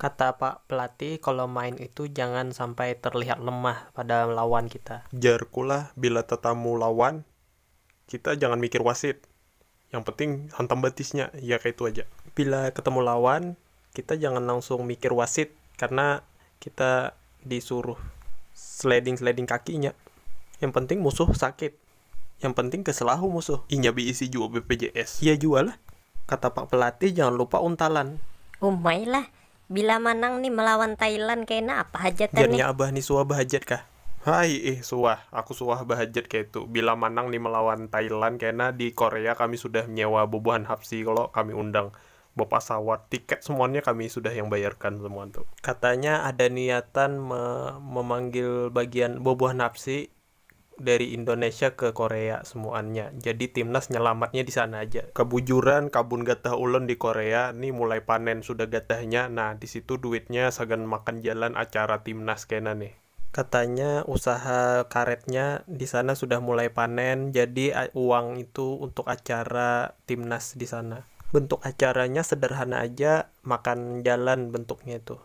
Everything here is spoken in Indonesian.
Kata Pak pelatih kalau main itu jangan sampai terlihat lemah pada lawan kita. Jarkulah bila tetamu lawan, kita jangan mikir wasit. Yang penting hantam batisnya, ya kayak itu aja. Bila ketemu lawan, kita jangan langsung mikir wasit karena kita disuruh sliding kakinya. Yang penting musuh sakit. Yang penting keselahu musuh. Inya isi juga BPJS. Iya jual lah. Kata Pak pelatih jangan lupa untalan. Umailah, bila manang nih melawan Thailand kena apa hajatan nih? Jarnya abah nih suah bahajat kah? Hai, aku suah bahajat kayak itu. Bila manang nih melawan Thailand, karena di Korea kami sudah menyewa bobohan hapsi kalau kami undang bapak pesawat, tiket semuanya kami sudah yang bayarkan semua tuh. Katanya ada niatan memanggil bagian bobohan hapsi dari Indonesia ke Korea semuanya. Jadi timnas nyelamatnya di sana aja. Kebujuran kabun gatah ulun di Korea nih mulai panen sudah gatahnya. Nah, di situ duitnya sagan makan jalan acara timnas kena nih. Katanya usaha karetnya di sana sudah mulai panen, jadi uang itu untuk acara timnas di sana. Bentuk acaranya sederhana aja, makan jalan bentuknya itu.